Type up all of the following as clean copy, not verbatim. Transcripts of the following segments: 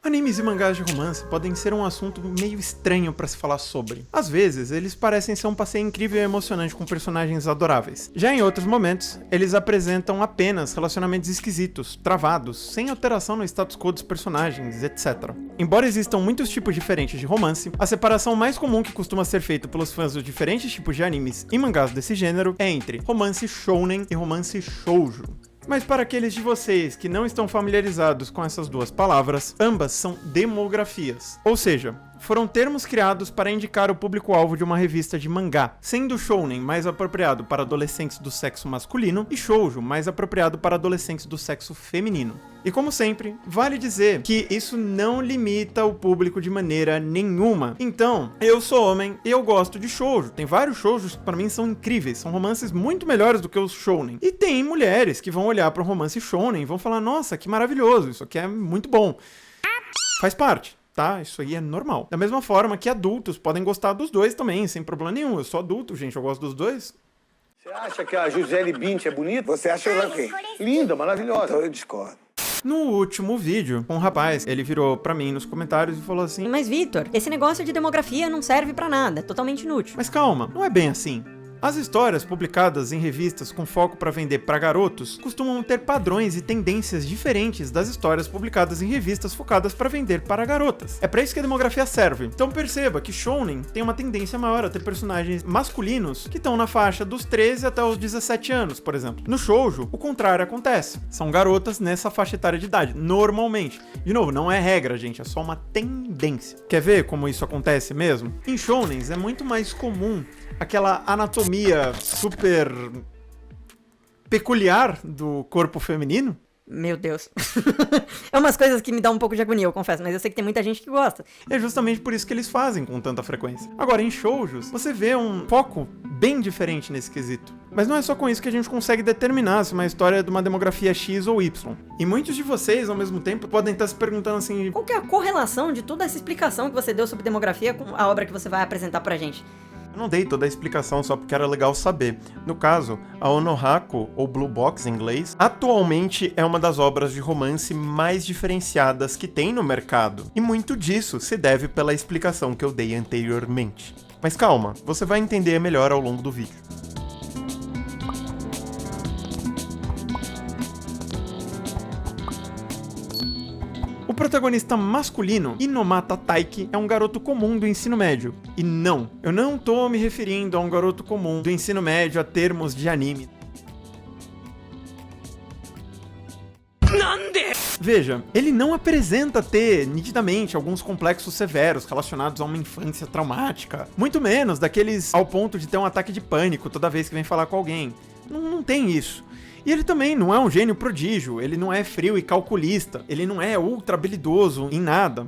Animes e mangás de romance podem ser um assunto meio estranho pra se falar sobre. Às vezes, eles parecem ser um passeio incrível e emocionante com personagens adoráveis. Já em outros momentos, eles apresentam apenas relacionamentos esquisitos, travados, sem alteração no status quo dos personagens, etc. Embora existam muitos tipos diferentes de romance, a separação mais comum que costuma ser feita pelos fãs dos diferentes tipos de animes e mangás desse gênero é entre romance shounen e romance shoujo. Mas para aqueles de vocês que não estão familiarizados com essas duas palavras, ambas são demografias, ou seja, foram termos criados para indicar o público-alvo de uma revista de mangá, sendo shounen mais apropriado para adolescentes do sexo masculino e shoujo mais apropriado para adolescentes do sexo feminino. E como sempre, vale dizer que isso não limita o público de maneira nenhuma. Então, eu sou homem e eu gosto de shoujo. Tem vários shoujos que para mim são incríveis, são romances muito melhores do que os shounen. E tem mulheres que vão olhar para um romance shounen e vão falar, nossa, que maravilhoso, isso aqui é muito bom. Faz parte. Tá? Isso aí é normal. Da mesma forma que adultos podem gostar dos dois também, sem problema nenhum. Eu sou adulto, gente, eu gosto dos dois. Você acha que a Gisele Bündchen é bonita? Você acha ela o quê? Linda, maravilhosa. Então eu discordo. No último vídeo, um rapaz, ele virou pra mim nos comentários e falou assim: Mas Vitor, esse negócio de demografia não serve pra nada, é totalmente inútil. mas calma, não é bem assim. As histórias publicadas em revistas com foco para vender para garotos costumam ter padrões e tendências diferentes das histórias publicadas em revistas focadas para vender para garotas. É para isso que a demografia serve. Então perceba que shounen tem uma tendência maior a ter personagens masculinos que estão na faixa dos 13 até os 17 anos, por exemplo. No shoujo, o contrário acontece. São garotas nessa faixa etária de idade, normalmente. De novo, não é regra, gente, é só uma tendência. Quer ver como isso acontece mesmo? Em shounens é muito mais comum aquela anatomia super peculiar do corpo feminino. Meu Deus. É umas coisas que me dão um pouco de agonia, eu confesso, mas eu sei que tem muita gente que gosta. É justamente por isso que eles fazem com tanta frequência. Agora, em shoujos, você vê um foco bem diferente nesse quesito. Mas não é só com isso que a gente consegue determinar se uma história é de uma demografia X ou Y. E muitos de vocês, ao mesmo tempo, podem estar se perguntando assim: Qual que é a correlação de toda essa explicação que você deu sobre demografia com a obra que você vai apresentar pra gente? eu não dei toda a explicação só porque era legal saber. No caso, a Onohako, ou Blue Box em inglês, atualmente é uma das obras de romance mais diferenciadas que tem no mercado. E muito disso se deve pela explicação que eu dei anteriormente. Mas calma, você vai entender melhor ao longo do vídeo. O protagonista masculino, Inomata Taiki, é um garoto comum do ensino médio. E não, eu não tô me referindo a um garoto comum do ensino médio a termos de anime. Veja, ele não apresenta ter, nitidamente, alguns complexos severos relacionados a uma infância traumática. Muito menos daqueles ao ponto de ter um ataque de pânico toda vez que vem falar com alguém. Não tem isso. E ele também não é um gênio prodígio, ele não é frio e calculista, ele não é ultra habilidoso em nada.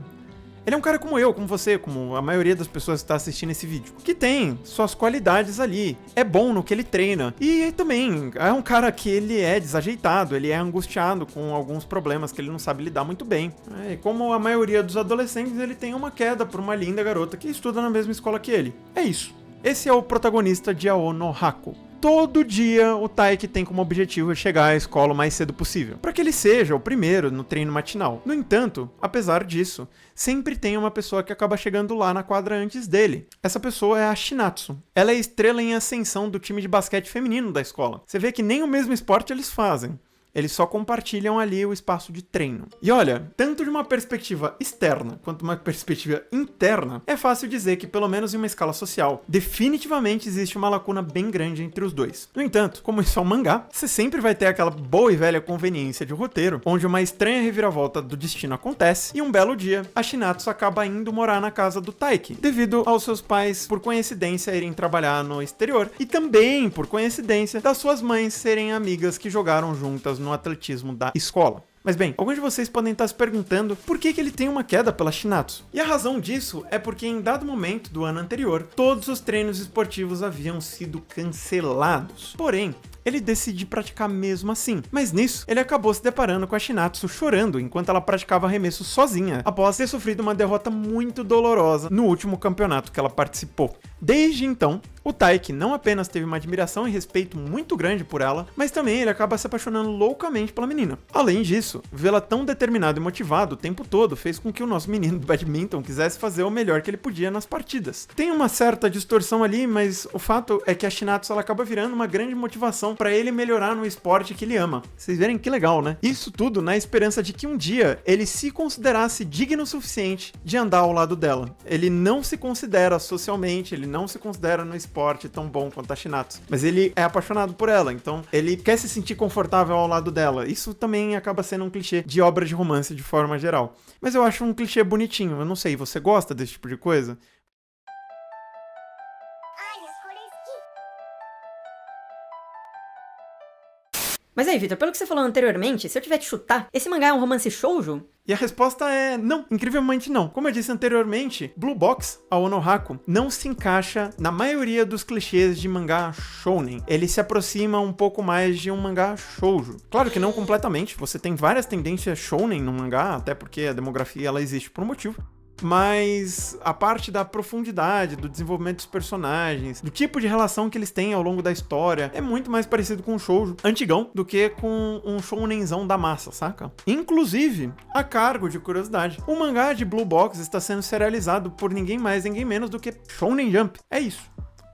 Ele é um cara como eu, como você, como a maioria das pessoas que está assistindo esse vídeo, que tem suas qualidades ali, é bom no que ele treina, e também é um cara que ele é desajeitado, ele é angustiado com alguns problemas que ele não sabe lidar muito bem. E como a maioria dos adolescentes, ele tem uma queda por uma linda garota que estuda na mesma escola que ele. É isso. Esse é o protagonista de Aonohako. Todo dia o Taiki tem como objetivo chegar à escola o mais cedo possível, para que ele seja o primeiro no treino matinal. No entanto, apesar disso, sempre tem uma pessoa que acaba chegando lá na quadra antes dele. Essa pessoa é a Shinatsu. Ela é a estrela em ascensão do time de basquete feminino da escola. Você vê que nem o mesmo esporte eles fazem. Eles só compartilham ali o espaço de treino. E olha, tanto de uma perspectiva externa quanto de uma perspectiva interna, é fácil dizer que, pelo menos em uma escala social, definitivamente existe uma lacuna bem grande entre os dois. No entanto, como isso é um mangá, você sempre vai ter aquela boa e velha conveniência de roteiro, onde uma estranha reviravolta do destino acontece, e um belo dia, a Shinatsu acaba indo morar na casa do Taiki, devido aos seus pais, por coincidência, irem trabalhar no exterior, e também, por coincidência, das suas mães serem amigas que jogaram juntas no atletismo da escola. Mas bem, alguns de vocês podem estar se perguntando por que ele tem uma queda pela Shinatsu. E a razão disso é porque em dado momento do ano anterior, todos os treinos esportivos haviam sido cancelados. Porém, ele decide praticar mesmo assim. Mas nisso, ele acabou se deparando com a Shinatsu chorando enquanto ela praticava arremesso sozinha, após ter sofrido uma derrota muito dolorosa no último campeonato que ela participou. Desde então, o Taiki não apenas teve uma admiração e respeito muito grande por ela, mas também ele acaba se apaixonando loucamente pela menina. Além disso, vê-la tão determinado e motivado o tempo todo fez com que o nosso menino do badminton quisesse fazer o melhor que ele podia nas partidas. Tem uma certa distorção ali, mas o fato é que a Shinatsu ela acaba virando uma grande motivação para ele melhorar no esporte que ele ama. Vocês verem que legal, né? Isso tudo na esperança de que um dia ele se considerasse digno o suficiente de andar ao lado dela. Ele não se considera socialmente, ele não se considera no esporte tão bom quanto a Shinatsu, mas ele é apaixonado por ela, então ele quer se sentir confortável ao lado dela. Isso também acaba sendo um clichê de obra de romance de forma geral. Mas eu acho um clichê bonitinho, eu não sei, você gosta desse tipo de coisa? Mas aí, Vitor, pelo que você falou anteriormente, se eu tiver que chutar, esse mangá é um romance shoujo? E a resposta é não, incrivelmente não. Como eu disse anteriormente, Blue Box, a Onohaku, não se encaixa na maioria dos clichês de mangá shounen. Ele se aproxima um pouco mais de um mangá shoujo. Claro que não completamente, você tem várias tendências shounen no mangá, até porque a demografia ela existe por um motivo. Mas a parte da profundidade, do desenvolvimento dos personagens, do tipo de relação que eles têm ao longo da história, é muito mais parecido com um shoujo antigão do que com um shounenzão da massa, saca? Inclusive, a cargo de curiosidade, o mangá de Blue Box está sendo serializado por ninguém mais, ninguém menos do que Shonen Jump. É isso.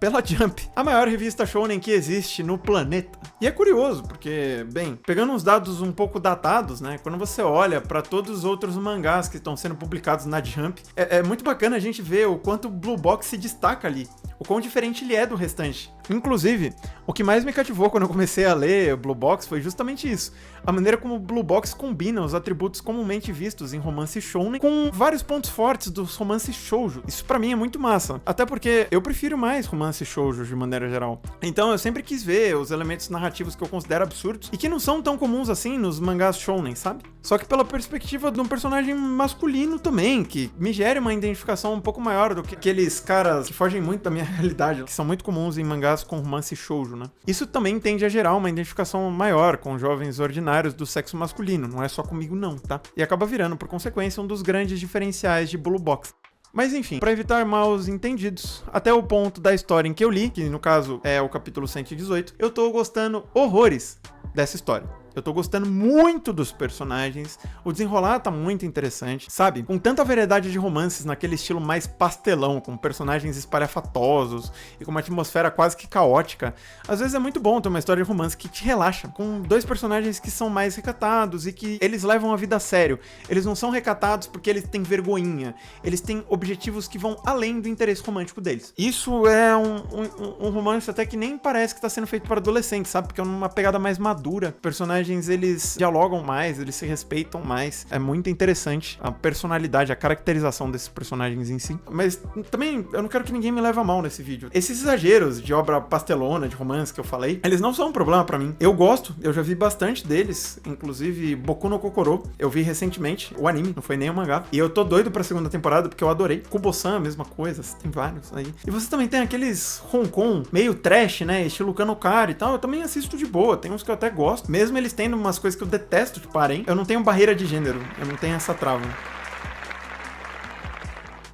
Pela Jump, a maior revista shounen que existe no planeta. E é curioso, porque, bem, pegando uns dados um pouco datados, né, quando você olha para todos os outros mangás que estão sendo publicados na Jump, é muito bacana a gente ver o quanto o Blue Box se destaca ali, o quão diferente ele é do restante. Inclusive, o que mais me cativou quando eu comecei a ler Blue Box foi justamente isso, a maneira como o Blue Box combina os atributos comumente vistos em romance shounen com vários pontos fortes dos romances shoujo. Isso pra mim é muito massa, até porque eu prefiro mais romance shoujo de maneira geral. Então eu sempre quis ver os elementos narrativos que eu considero absurdos e que não são tão comuns assim nos mangás shounen, sabe? Só que pela perspectiva de um personagem masculino também, que me gere uma identificação um pouco maior do que aqueles caras que fogem muito da minha realidade, que são muito comuns em mangás com romance shoujo, né? Isso também tende a gerar uma identificação maior com jovens ordinários do sexo masculino, não é só comigo não, tá? E acaba virando, por consequência, um dos grandes diferenciais de Blue Box. Mas enfim, para evitar maus entendidos, até o ponto da história em que eu li, que no caso é o capítulo 118, eu tô gostando horrores dessa história. Eu tô gostando muito dos personagens, o desenrolar tá muito interessante, sabe? Com tanta variedade de romances naquele estilo mais pastelão, com personagens espalhafatosos e com uma atmosfera quase que caótica, às vezes é muito bom ter uma história de romance que te relaxa, com dois personagens que são mais recatados e que eles levam a vida a sério. Eles não são recatados porque eles têm vergonhinha, eles têm objetivos que vão além do interesse romântico deles. Isso é um romance até que nem parece que tá sendo feito para adolescentes, sabe? Porque é uma pegada mais madura, personagens eles dialogam mais, eles se respeitam mais. É muito interessante a personalidade, a caracterização desses personagens em si. Mas também eu não quero que ninguém me leve a mal nesse vídeo. Esses exageros de obra pastelona, de romance que eu falei, eles não são um problema pra mim. Eu gosto, eu já vi bastante deles, inclusive Boku no Kokoro. Eu vi recentemente o anime, não foi nem o mangá. E eu tô doido pra segunda temporada porque eu adorei. Kubo-san, a mesma coisa, tem vários aí. E você também tem aqueles Hong Kong meio trash, né, estilo Kanokari e tal. Eu também assisto de boa, tem uns que eu até gosto. Mesmo eles tendo umas coisas que eu detesto de parem, eu não tenho barreira de gênero, eu não tenho essa trava.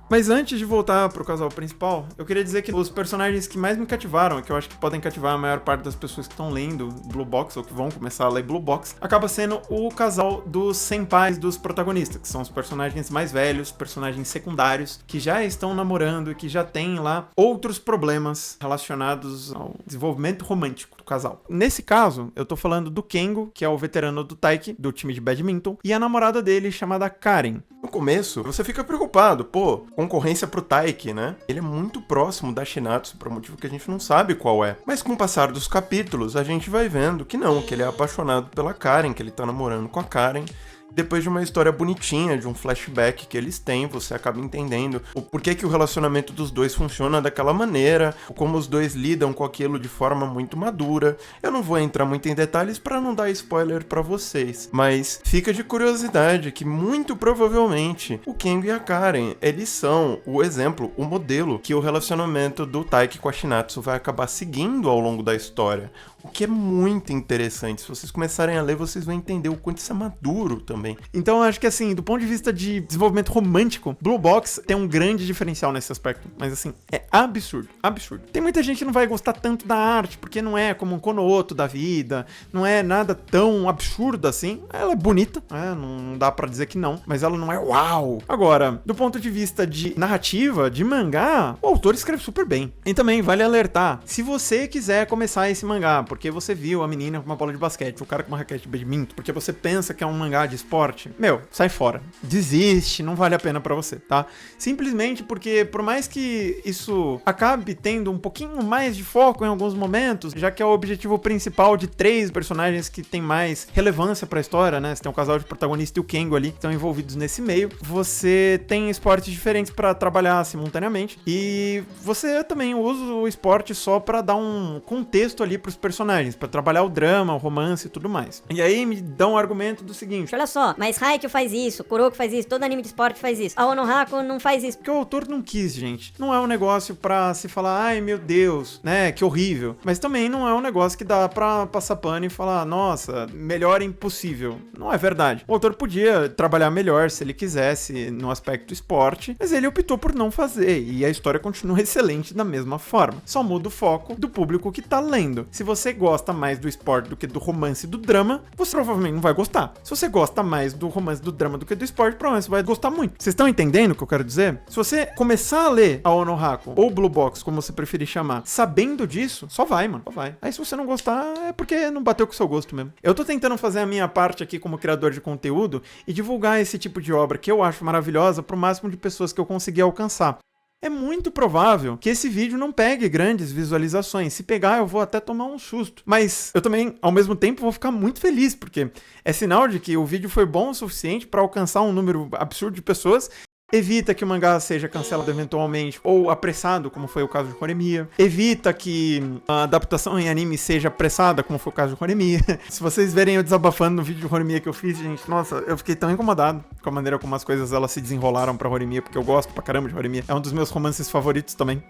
Mas antes de voltar pro casal principal, eu queria dizer que os personagens que mais me cativaram, que eu acho que podem cativar a maior parte das pessoas que estão lendo Blue Box, ou que vão começar a ler Blue Box, acaba sendo o casal dos senpais dos protagonistas, que são os personagens mais velhos, personagens secundários, que já estão namorando e que já têm lá outros problemas relacionados ao desenvolvimento romântico do casal. Nesse caso, eu tô falando do Kengo, que é o veterano do Taiki, do time de badminton, e a namorada dele, chamada Karen. No começo, você fica preocupado, pô, concorrência pro Taiki, né? Ele é muito próximo da Shinatsu, por um motivo que a gente não sabe qual é. Mas com o passar dos capítulos, a gente vai vendo que não, que ele é apaixonado pela Karen, que ele tá namorando com a Karen. Depois de uma história bonitinha, de um flashback que eles têm, você acaba entendendo o porquê que o relacionamento dos dois funciona daquela maneira, como os dois lidam com aquilo de forma muito madura. Eu não vou entrar muito em detalhes para não dar spoiler para vocês, mas fica de curiosidade que muito provavelmente o Kengo e a Karen, eles são o exemplo, o modelo que o relacionamento do Taiki com a Shinatsu vai acabar seguindo ao longo da história. O que é muito interessante. Se vocês começarem a ler, vocês vão entender o quanto isso é maduro também. Então eu acho que assim, do ponto de vista de desenvolvimento romântico, Blue Box tem um grande diferencial nesse aspecto. Mas assim, é absurdo, absurdo. Tem muita gente que não vai gostar tanto da arte, porque não é como um Konoto da vida, não é nada tão absurdo assim. Ela é bonita, né? Não dá pra dizer que não, mas ela não é uau. Agora, do ponto de vista de narrativa, de mangá, o autor escreve super bem. E também vale alertar, se você quiser começar esse mangá, porque você viu a menina com uma bola de basquete, o cara com uma raquete de badminton, porque você pensa que é um mangá de esporte, meu, sai fora. Desiste, não vale a pena pra você, tá? Simplesmente porque, por mais que isso acabe tendo um pouquinho mais de foco em alguns momentos, já que é o objetivo principal de 3 personagens que tem mais relevância pra história, né? Você tem o casal de protagonista e o Kengo ali, que estão envolvidos nesse meio. Você tem esportes diferentes pra trabalhar simultaneamente, e você também usa o esporte só pra dar um contexto ali pros personagens, pra trabalhar o drama, o romance e tudo mais. E aí me dá um argumento do seguinte: Olha só, mas Haikyuu faz isso, Kuroko faz isso, todo anime de esporte faz isso. A Onohako não faz isso. porque o autor não quis, gente. Não é um negócio pra se falar, ai meu Deus, né, que horrível. Mas também não é um negócio que dá pra passar pano e falar, nossa, melhor é impossível. Não é verdade. O autor podia trabalhar melhor se ele quisesse no aspecto esporte, mas ele optou por não fazer, e a história continua excelente da mesma forma. Só muda o foco do público que tá lendo. Se você gosta mais do esporte do que do romance e do drama, você provavelmente não vai gostar. Se você gosta mais do romance e do drama do que do esporte, provavelmente você vai gostar muito. Vocês estão entendendo o que eu quero dizer? Se você começar a ler a Onohako, ou Blue Box, como você preferir chamar, sabendo disso, só vai, mano. Só vai. Aí se você não gostar, é porque não bateu com o seu gosto mesmo. Eu tô tentando fazer a minha parte aqui como criador de conteúdo e divulgar esse tipo de obra que eu acho maravilhosa pro máximo de pessoas que eu conseguir alcançar. É muito provável que esse vídeo não pegue grandes visualizações. Se pegar, eu vou até tomar um susto. Mas eu também, ao mesmo tempo, vou ficar muito feliz, porque é sinal de que o vídeo foi bom o suficiente para alcançar um número absurdo de pessoas. Evita que o mangá seja cancelado eventualmente ou apressado, como foi o caso de Horimiya. Evita que a adaptação em anime seja apressada, como foi o caso de Horimiya. Se vocês verem eu desabafando no vídeo de Horimiya que eu fiz, gente, nossa, eu fiquei tão incomodado com a maneira como as coisas elas se desenrolaram pra Horimiya, porque eu gosto pra caramba de Horimiya. É um dos meus romances favoritos também.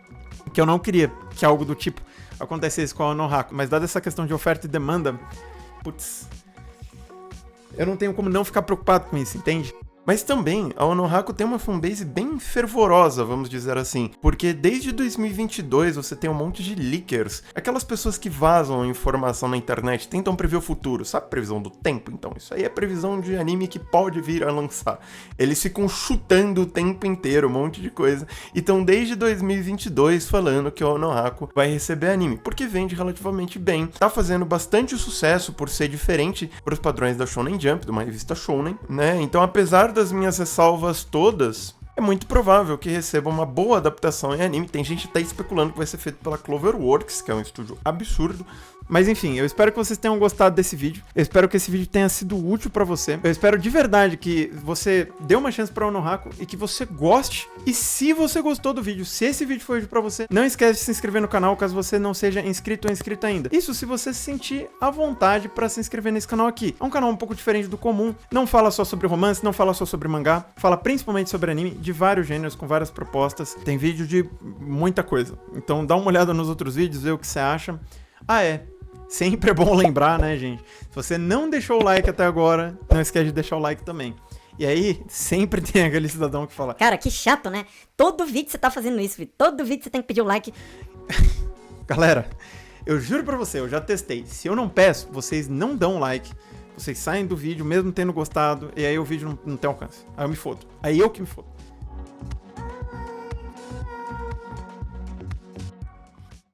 Que eu não queria que algo do tipo acontecesse com a Onohako. Mas dada essa questão de oferta e demanda, putz, eu não tenho como não ficar preocupado com isso, entende? Mas também, a Onohako tem uma fanbase bem fervorosa, vamos dizer assim, porque desde 2022 você tem um monte de leakers, aquelas pessoas que vazam informação na internet, tentam prever o futuro, sabe previsão do tempo? Então, isso aí é previsão de anime que pode vir a lançar. Eles ficam chutando o tempo inteiro, um monte de coisa, e estão desde 2022 falando que a Onohako vai receber anime, porque vende relativamente bem, tá fazendo bastante sucesso por ser diferente pros padrões da Shonen Jump, de uma revista Shonen, né? Então, apesar das minhas ressalvas todas, é muito provável que receba uma boa adaptação em anime. Tem gente até especulando que vai ser feito pela Cloverworks, que é um estúdio absurdo. Mas enfim, eu espero que vocês tenham gostado desse vídeo. Eu espero que esse vídeo tenha sido útil pra você. Eu espero de verdade que você dê uma chance pra Onohako e que você goste. E se você gostou do vídeo, se esse vídeo foi útil pra você, não esquece de se inscrever no canal caso você não seja inscrito ou inscrita ainda. Isso se você se sentir à vontade pra se inscrever nesse canal aqui. É um canal um pouco diferente do comum. Não fala só sobre romance, não fala só sobre mangá. Fala principalmente sobre anime, de vários gêneros, com várias propostas. Tem vídeo de muita coisa. Então dá uma olhada nos outros vídeos, vê o que você acha. Ah, é. Sempre é bom lembrar, né, gente? Se você não deixou o like até agora, não esquece de deixar o like também. E aí, sempre tem aquele cidadão que fala... Cara, que chato, né? Todo vídeo você tá fazendo isso, Vitor. Todo vídeo você tem que pedir o like. Galera, eu juro pra você, eu já testei. Se eu não peço, vocês não dão like. Vocês saem do vídeo, mesmo tendo gostado, e aí o vídeo não tem alcance. Aí eu me fodo. Aí eu que me fodo.